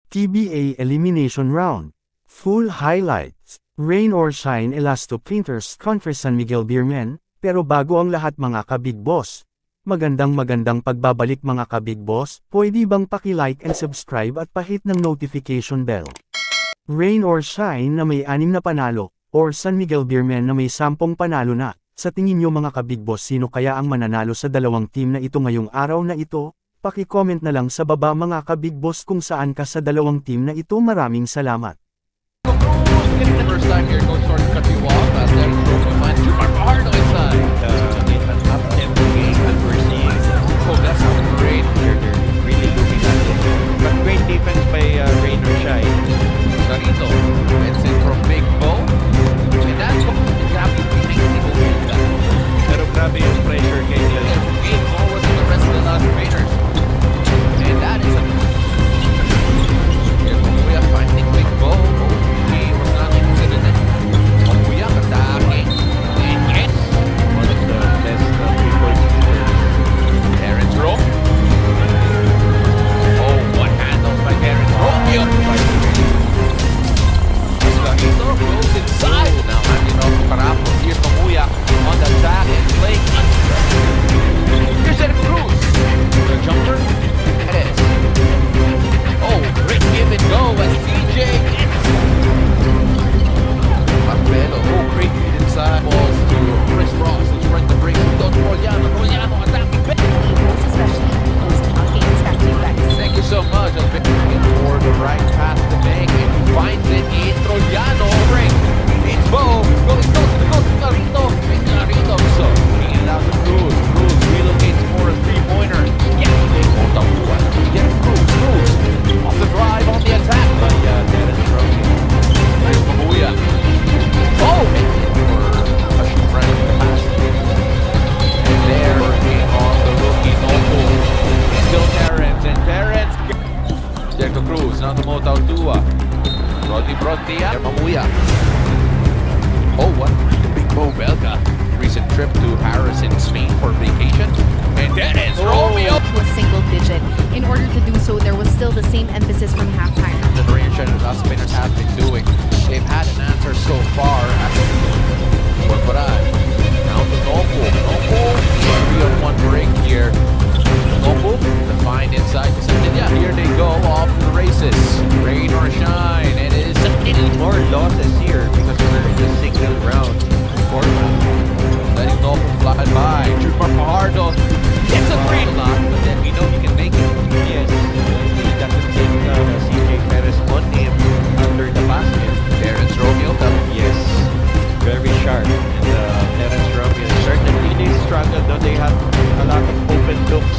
TBA Elimination Round. Full highlights. Rain or Shine Elasto Painters contra San Miguel Beermen, pero bago ang lahat mga ka-Big Boss. Magandang pagbabalik mga ka-Big Boss, pwede bang paki-like and subscribe at pahit ng notification bell. Rain or Shine na may 6 na panalo, or San Miguel Beermen na may 10 panalo na. Sa tingin nyo mga ka-Big Boss, sino kaya ang mananalo sa dalawang team na ito ngayong araw na ito? Paki-comment na lang sa baba mga ka-Big Boss kung saan ka sa dalawang team na ito. Maraming salamat. First time here, Coach Sorry cut you off, and then Fajardo inside. It's an up-tempo game that we're seeing. Oh, that's not great. They're really looking at it. But great defense by Rain or Shine. Carito gets it from Big Bo. And that's grabe yung pinigil ko with that. Pero grabe yung pressure kay Glenn. Game forward to the rest of the Las Raiders. And that is a... Here's Mamuya finding Big Bo. He was not interested in it. Mamuya attacking. And yes! One of the best people. Terrence Rowe. Oh, one handle by Terrence Romeo. Carito goes inside. Now handing off to Carapos. Here's Mamuya on the attack and playing. Here's Eric Cruz. The jumper. It is. Oh, great give and go as CJ. Marcelo. Oh, great feed inside. Balls to Chris Ross. Who's right to break. Don Royano. Royano attacking. Especially those games back to back. Thank you so much. I've been looking for the right pass to make, and he finds it in Troyano. Break. It's Bo. Going close to Carito. And Carito so bringing it out to Cruz. Cruz relocates for a three-pointer. Yeah, they won't do it. Get Cruz. Cruz off the drive on the attack. By Terrence Rowe. There's Mamuya. Oh, hit for a shoot right in the pass. And there, working on the rookie Novo. Still Terrence, and Terrence. Jericho Cruz, now to Mota Dua. Rodney Brontia, Mamuya. Oh, what? The Big Bo Belga. Recent trip to Paris in Spain for vacation. And then it's Romeo. Was single digit. In order to do so, there was still the same emphasis from halftime. The variation that us spinners have been doing. They've had an answer so far. Corporal. Now to Novo. Novo. 3-on-1 break here. Novo. The find inside to Santilla. Here they go off the races. Rain or shine. It is More losses here because we're in the single round format. letting Novo fly by. Junior Fajardo. It's a three. But then we know he can make it. Yes. He doesn't take CJ Perez on him under the basket. Terrence Romeo. Yes. Very sharp. And Terrence Romeo, certainly they struggled, though they have a lot of open looks